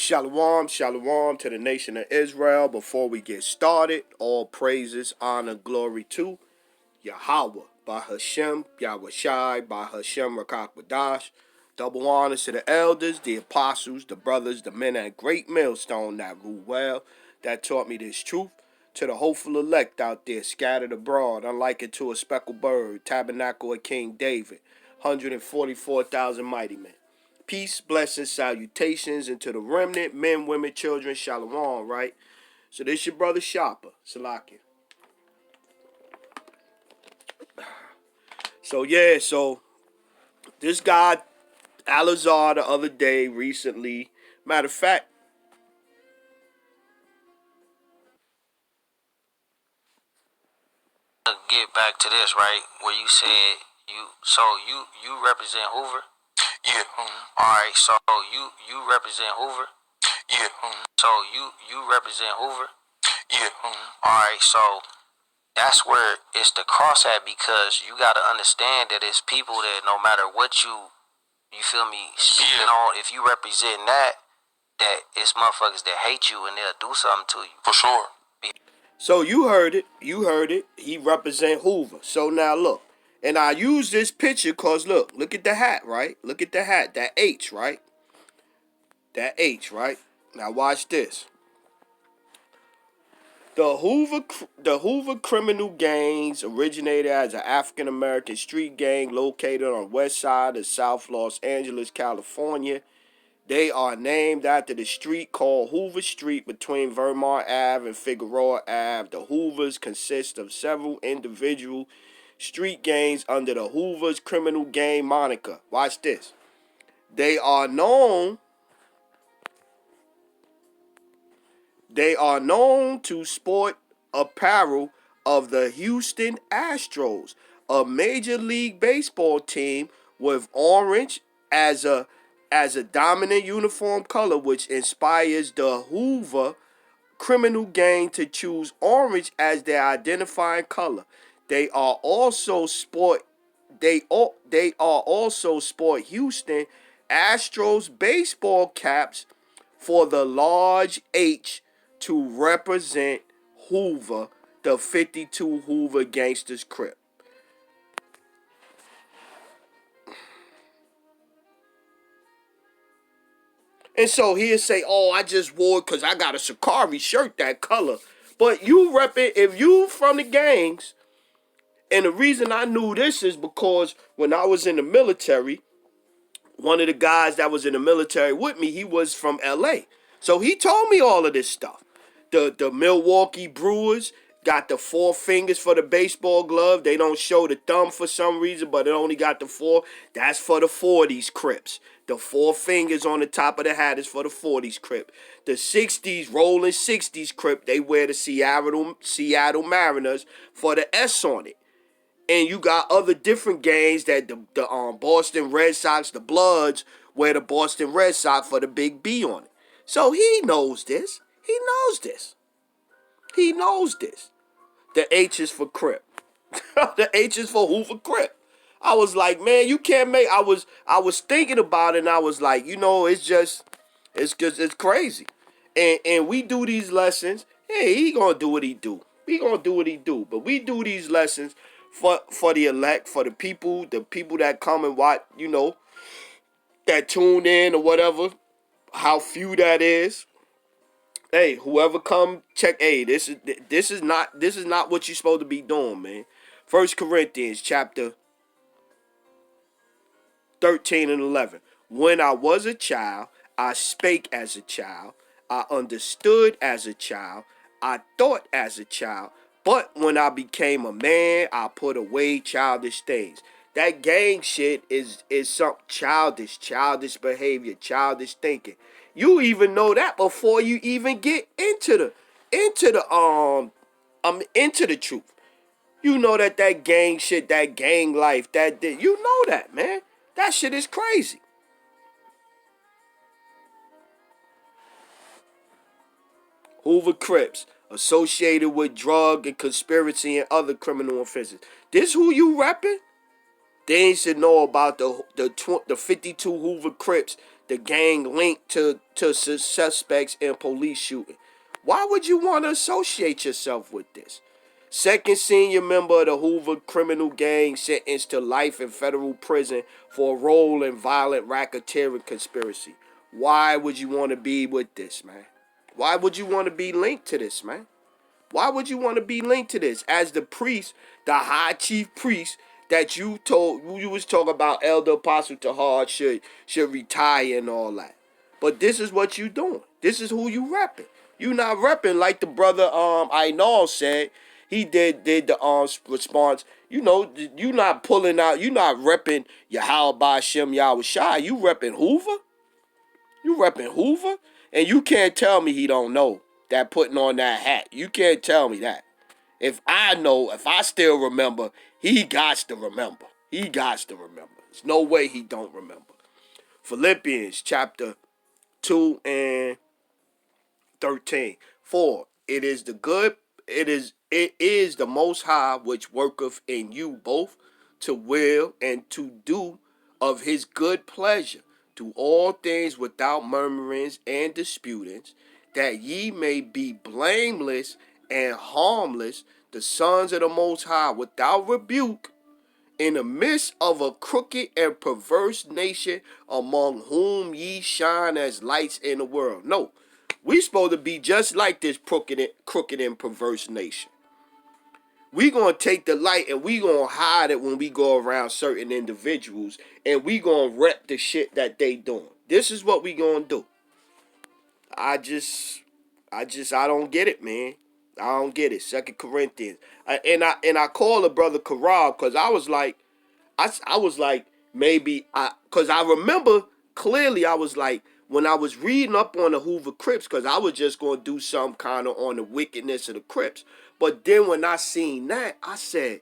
Shalom, shalom to the nation of Israel. Before we get started, all praises, honor, glory to Yahweh, by Hashem, Yahweh Shai, by Hashem, Rakakwadash. Double honors to the elders, the apostles, the brothers, the men at Great Millstone that rule well, that taught me this truth. To the hopeful elect out there, scattered abroad, unlike it to a speckled bird, tabernacle of King David, 144,000 mighty men. Peace, blessings, salutations, and to the remnant, men, women, children, shalom, right? So this your brother Shopper, Salakia. So this guy, Alazar, the other day, recently, matter of fact, get back to this, right? Where you said you represent Hoover? Yeah. Alright, so you represent Hoover? Yeah. So you represent Hoover? Yeah. Alright, so that's where it's the cross at, because you gotta understand that it's people that no matter what you feel me, speaking on, if you represent that it's motherfuckers that hate you and they'll do something to you. For sure. so you heard it. He represent Hoover. So now look, and I use this picture because look at the hat, right? Look at the hat, that H, right? That H, right? Now watch this. The Hoover criminal gangs originated as an African-American street gang located on the west side of South Los Angeles, California. They are named after the street called Hoover Street between Vermont Ave and Figueroa Ave. The Hoovers consist of several individual street gangs under the Hoover's criminal gang moniker. Watch this. They are known to sport apparel of the Houston Astros, a Major League Baseball team with orange as a dominant uniform color, which inspires the Hoover criminal gang to choose orange as their identifying color. They are also sport Houston Astros baseball caps for the large H to represent Hoover, the 52 Hoover Gangsters Crip. And so he'll say, oh, I just wore it because I got a Sakari shirt that color. But you rep it, if you from the gangs, and the reason I knew this is because when I was in the military, one of the guys that was in the military with me, he was from LA. So he told me all of this stuff. The Milwaukee Brewers got the 4 fingers for the baseball glove. They don't show the thumb for some reason, but it only got the 4. That's for the 40s Crips. The 4 fingers on the top of the hat is for the 40s Crip. The 60s, rolling 60s Crip, they wear the Seattle Mariners for the S on it. And you got other different gangs that the Boston Red Sox, the Bloods, wear the Boston Red Sox for the big B on it. So he knows this. He knows this. He knows this. The H is for Crip. The H is for Hoover Crip. I was like, man, you can't make. I was thinking about it, and I was like, it's crazy. And we do these lessons. Hey, he gonna do what he do. He gonna do what he do. But we do these lessons for the elect, for the people that come and watch, that tune in or whatever. How few that is. Hey, whoever come check. Hey, this is not what you're supposed to be doing, man. 1 Corinthians chapter 13 and 11. When I was a child, I spake as a child. I understood as a child. I thought as a child. But when I became a man, I put away childish things. That gang shit is some childish behavior, childish thinking. You even know that before you even get into the truth. You know that gang shit, that gang life, you know that, man. That shit is crazy. Hoover Crips, associated with drug and conspiracy and other criminal offenses. This who you repping? They should know about the 52 Hoover Crips the gang linked to suspects in police shooting. Why would you want to associate yourself with this? Second senior member of the Hoover criminal gang sentenced to life in federal prison for a role in violent racketeering conspiracy. Why would you want to be with this, man? Why would you want to be linked to this, man? Why would you want to be linked to this? As the priest, the high chief priest that you was talking about, Elder Apostle Tahar should retire and all that. But this is what you doing. This is who you repping. You not repping like the brother Ainal said. He did the response. You know, you not pulling out. You not repping Yahweh Shem Yahweh Shai. You repping Hoover. You repping Hoover, and you can't tell me he don't know that putting on that hat. You can't tell me that. If I know, if I still remember, he got to remember. He got to remember. There's no way he don't remember. Philippians chapter 2 and 13. For it is the Most High which worketh in you both to will and to do of his good pleasure. Do all things without murmurings and disputings, that ye may be blameless and harmless, the sons of the Most High, without rebuke, in the midst of a crooked and perverse nation, among whom ye shine as lights in the world. No, we supposed to be just like this crooked and perverse nation. We gonna take the light and we gonna hide it when we go around certain individuals, and we gonna rep the shit that they doing. This is what we gonna do. I don't get it, man. I don't get it. 2 Corinthians. I call the brother Karab because I was like, because I remember clearly, I was like, when I was reading up on the Hoover Crips, because I was just going to do some kind of on the wickedness of the Crips. But then when I seen that, I said,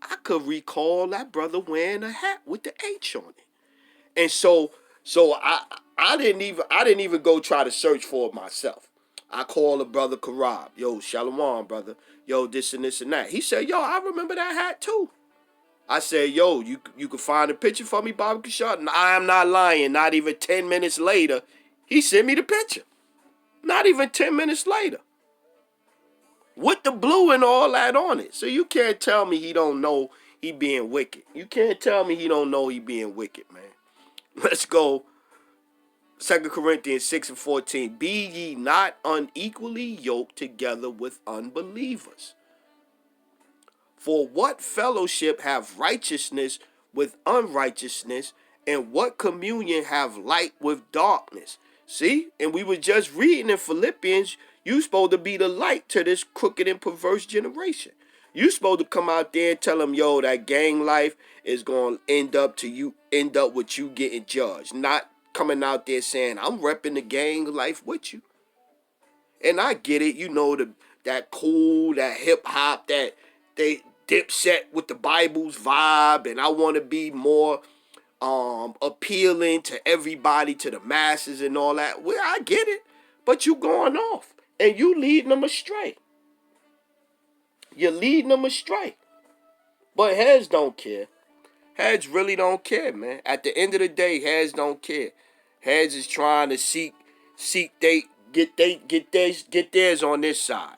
I could recall that brother wearing a hat with the H on it. And so I didn't even go try to search for it myself. I called the brother Karab. Yo, Shalom, brother. Yo, this and this and that. He said, yo, I remember that hat too. I said, yo, you can find a picture for me, Bobby Kashad? And I am not lying. Not even 10 minutes later, he sent me the picture. Not even 10 minutes later. With the blue and all that on it. So you can't tell me he don't know he being wicked. You can't tell me he don't know he being wicked, man. Let's go. 2 Corinthians 6 and 14. Be ye not unequally yoked together with unbelievers. For what fellowship have righteousness with unrighteousness, and what communion have light with darkness? See? And we were just reading in Philippians, you supposed to be the light to this crooked and perverse generation. You supposed to come out there and tell them, yo, that gang life is going to end up with you getting judged. Not coming out there saying, I'm repping the gang life with you. And I get it, you know, that cool, that hip hop, that they Dipset with the Bible's vibe, and I want to be more appealing to everybody, to the masses and all that. Well, I get it, but you going off and you leading them astray. You're leading them astray. But heads don't care. Heads really don't care, man. At the end of the day, heads don't care. Heads is trying to get theirs on this side.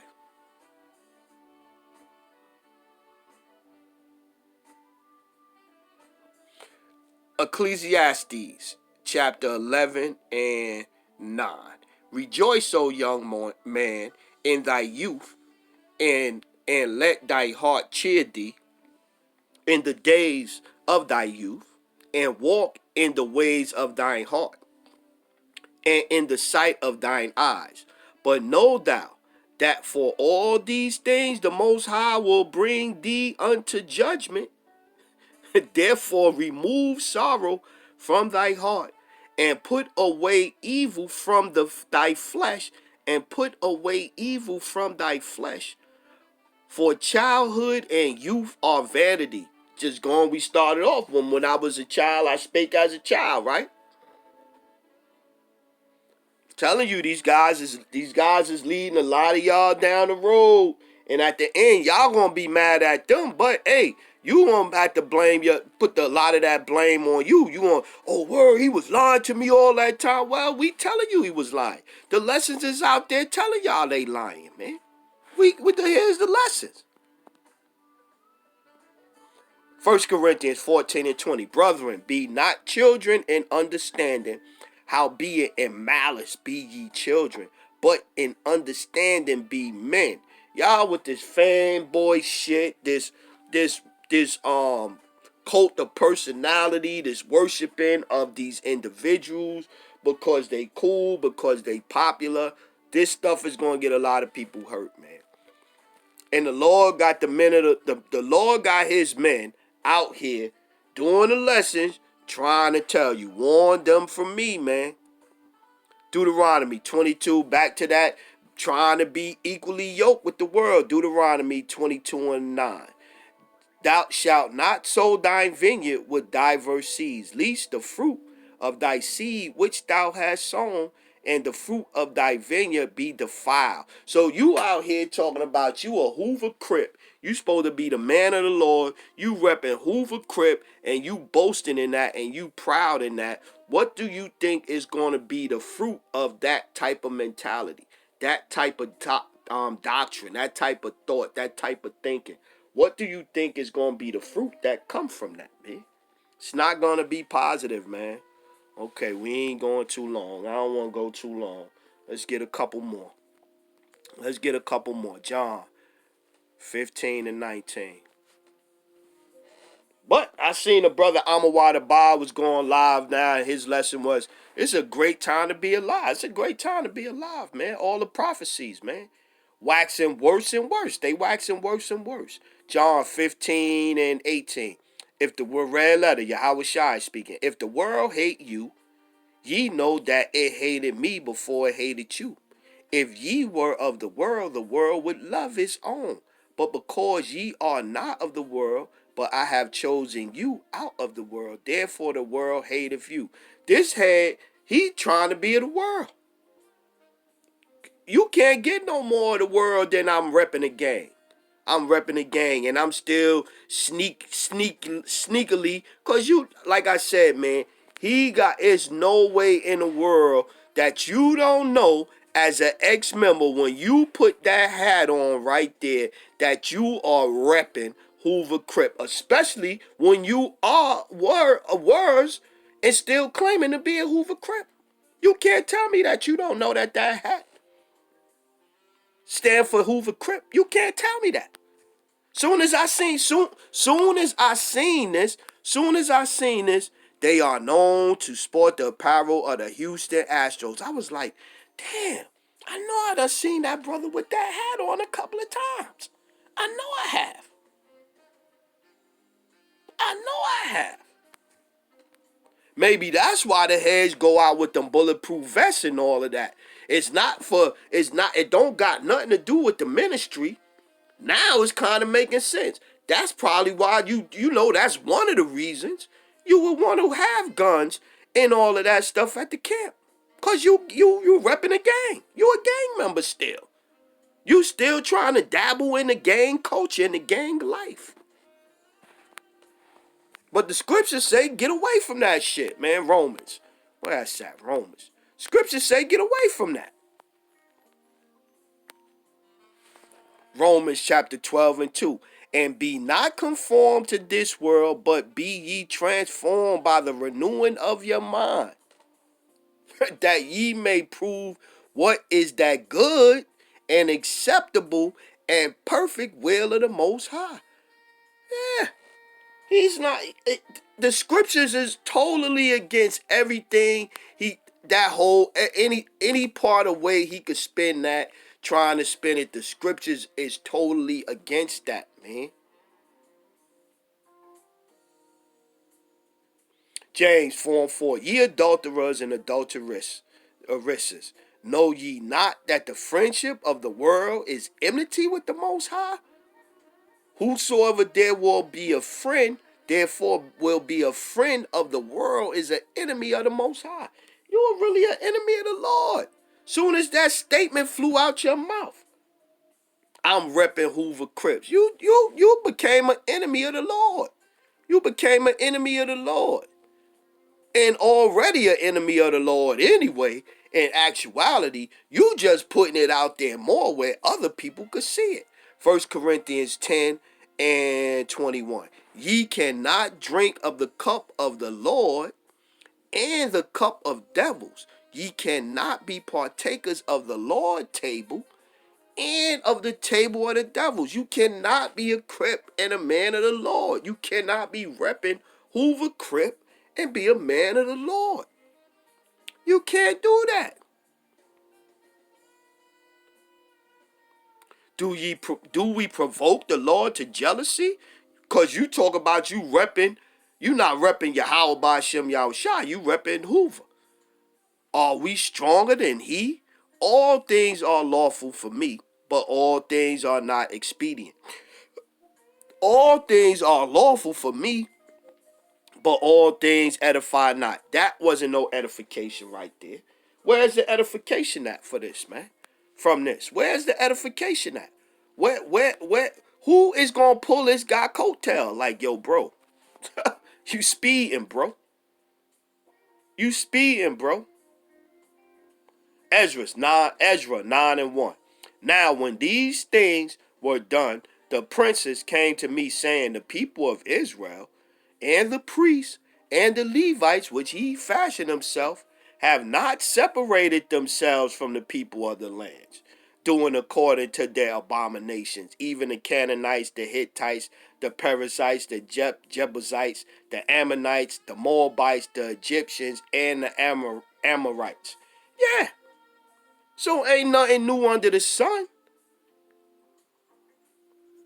Ecclesiastes chapter 11 and 9. Rejoice, O young man, in thy youth, and let thy heart cheer thee in the days of thy youth, and walk in the ways of thine heart, and in the sight of thine eyes. But know thou that for all these things the Most High will bring thee unto judgment. Therefore remove sorrow from thy heart, and put away evil from thy flesh, and put away evil from thy flesh. For childhood and youth are vanity. Just going, we started off when I was a child, I spake as a child, right? Telling you these guys is leading a lot of y'all down the road. And at the end, y'all gonna be mad at them. But hey, You want have to blame put a lot of that blame on you. You want, oh word, he was lying to me all that time. Well, we telling you he was lying. The lessons is out there telling y'all they lying, man. Here's the lessons. 1 Corinthians 14 and 20. Brethren, be not children in understanding, howbeit in malice be ye children, but in understanding be men. Y'all with this fanboy shit, this cult of personality, this worshiping of these individuals because they cool, because they popular. This stuff is gonna get a lot of people hurt, man. And the Lord got the men of the Lord got his men out here doing the lessons, trying to tell you, warn them from me, man. Deuteronomy 22, back to that, trying to be equally yoked with the world. Deuteronomy 22 and 9. Thou shalt not sow thine vineyard with diverse seeds, lest the fruit of thy seed which thou hast sown and the fruit of thy vineyard be defiled. So you out here talking about you a Hoover Crip. You supposed to be the man of the Lord. You repping Hoover Crip and you boasting in that and you proud in that. What do you think is going to be the fruit of that type of mentality, that type of doctrine, that type of thought, that type of thinking? What do you think is going to be the fruit that come from that, man? It's not going to be positive, man. Okay, we ain't going too long. I don't want to go too long. Let's get a couple more. John 15 and 19. But I seen a brother Amawada Ba was going live now, and his lesson was, it's a great time to be alive. It's a great time to be alive, man. All the prophecies, man. Waxing worse and worse. They waxing worse and worse. John 15 and 18. If the word red letter, Yahweh Shai speaking. If the world hate you, ye know that it hated me before it hated you. If ye were of the world would love its own. But because ye are not of the world, but I have chosen you out of the world, therefore the world hateth you. This head, he trying to be of the world. You can't get no more of the world than I'm repping the gang. I'm repping the gang, and I'm still sneakily, cause you, like I said, man, it's no way in the world that you don't know as an ex-member when you put that hat on right there that you are repping Hoover Crip, especially when you were and still claiming to be a Hoover Crip. You can't tell me that you don't know that hat stand for Hoover Crip. You can't tell me that. Soon as I seen this, they are known to sport the apparel of the Houston Astros. I was like, damn, I know I done seen that brother with that hat on a couple of times. I know I have. Maybe that's why the heads go out with them bulletproof vests and all of that. It don't got nothing to do with the ministry. Now it's kind of making sense. That's probably why you know that's one of the reasons you would want to have guns and all of that stuff at the camp. Cause you repping a gang. You a gang member still. You still trying to dabble in the gang culture and the gang life. But the scriptures say get away from that shit, man. Romans. Where's that? Romans. Scriptures say get away from that. Romans chapter 12 and 2. And be not conformed to this world, but be ye transformed by the renewing of your mind, that ye may prove what is that good and acceptable and perfect will of the Most High. Yeah, he's not. The scriptures is totally against everything. Any part of way he could spin that. Trying to spin it, the scriptures is totally against that, man. James 4 and 4. Ye adulterers and adulteresses, know ye not that the friendship of the world is enmity with the Most High? Whosoever there will be a friend, therefore will be a friend of the world, is an enemy of the Most High. You're really an enemy of the Lord. Soon as that statement flew out your mouth. I'm repping Hoover Crips. You became an enemy of the Lord. You became an enemy of the Lord. And already an enemy of the Lord anyway. In actuality, you just putting it out there more where other people could see it. 1 Corinthians 10 and 21. Ye cannot drink of the cup of the Lord and the cup of devils. Ye cannot be partakers of the Lord's table and of the table of the devils. You cannot be a Crip and a man of the Lord. You cannot be repping Hoover Crip and be a man of the Lord. You can't do that. Do we provoke the Lord to jealousy? Because you talk about you repping, you not repping Yahweh Ba'Shem Yahushua, you repping Hoover. Are we stronger than he? All things are lawful for me, but all things are not expedient. All things are lawful for me, but all things edify not. That wasn't no edification right there. Where's the edification at for this, man? From this. Where's the edification at? Where, who is gonna pull this guy coattail? Like, yo, bro, you speeding, bro. You speeding, bro. Ezra 9 and 1. Now, when these things were done, the princes came to me, saying, the people of Israel and the priests and the Levites, which he fashioned himself, have not separated themselves from the people of the lands, doing according to their abominations, even the Canaanites, the Hittites, the Perizzites, the Jebusites, the Ammonites, the Moabites, the Egyptians, and the Amorites. Yeah. So ain't nothing new under the sun.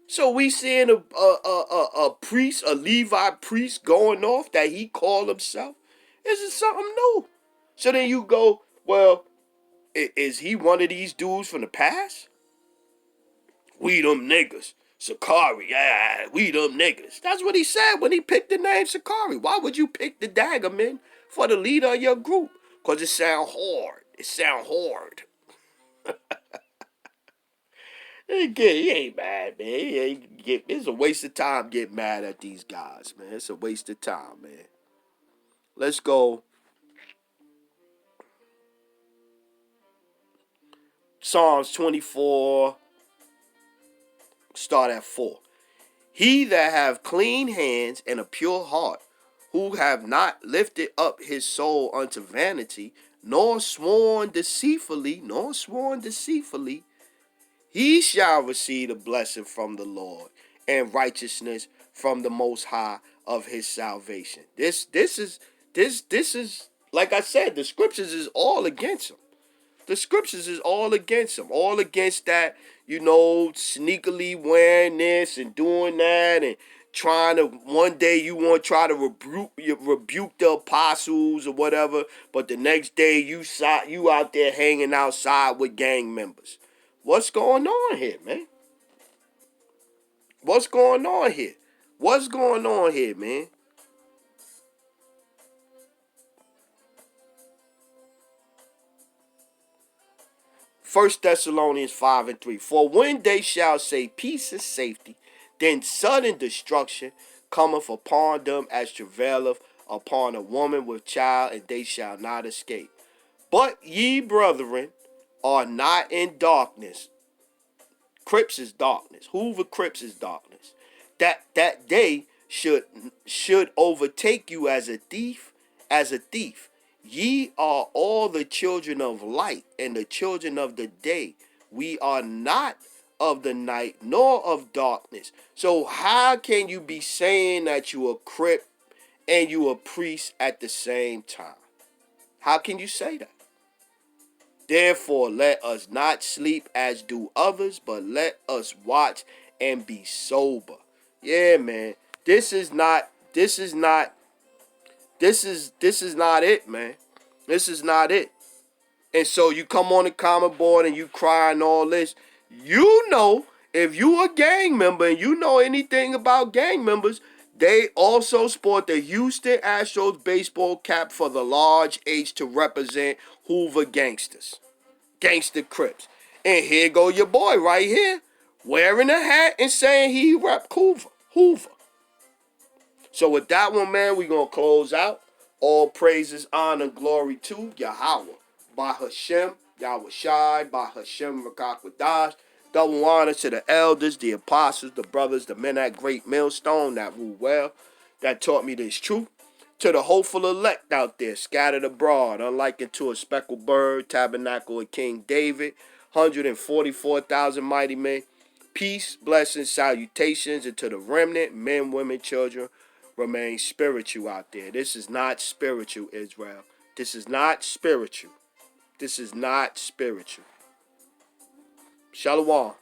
So we seeing a priest, a Levi priest going off that he called himself. This is something new. So then you go, well, is he one of these dudes from the past? We them niggas. Sakari, yeah, we them niggas. That's what he said when he picked the name Sakari. Why would you pick the Daggerman for the leader of your group? Because it sound hard. It sound hard. He ain't mad, man. It's a waste of time getting mad at these guys, man. It's a waste of time, man. Let's go. Psalms 24, start at 4. He that have clean hands and a pure heart, who have not lifted up his soul unto vanity, nor sworn deceitfully, he shall receive a blessing from the Lord and righteousness from the Most High of his salvation. This is like I said, the scriptures is all against him. The scriptures is all against him. All against that, sneakily wearing this and doing that and trying to, one day you want to try to rebuke the apostles or whatever, but the next day you out there hanging outside with gang members. What's going on here, man? What's going on here? What's going on here, man? First Thessalonians 5 and 3. For when they shall say peace and safety, then sudden destruction cometh upon them as travaileth upon a woman with child, and they shall not escape. But ye, brethren, are not in darkness. Crips is darkness. Hoover Crips is darkness. That day should overtake you as a thief, Ye are all the children of light and the children of the day. We are not of the night nor of darkness. So how can you be saying that you are Crip and you are priest at the same time? How can you say that? Therefore, let us not sleep as do others, but let us watch and be sober. Yeah, man. This is not it, man. This is not it. And so you come on the comment board and you cry and all this. If you a gang member and you know anything about gang members, they also sport the Houston Astros baseball cap for the large H to represent Hoover gangsters. Gangster Crips. And here go your boy right here wearing a hat and saying he rep Hoover. So with that one, man, we going to close out. All praises, honor, glory to Yahweh. By Hashem, Yahweh Shai, by Hashem, Rakakwadash. Double honor to the elders, the apostles, the brothers, the men at Great Millstone that rule well, that taught me this truth. To the hopeful elect out there, scattered abroad, unlike unto a speckled bird, tabernacle of King David, 144,000 mighty men. Peace, blessings, salutations, and to the remnant, men, women, children, remain spiritual out there. This is not spiritual, Israel. This is not spiritual. This is not spiritual. Shalom.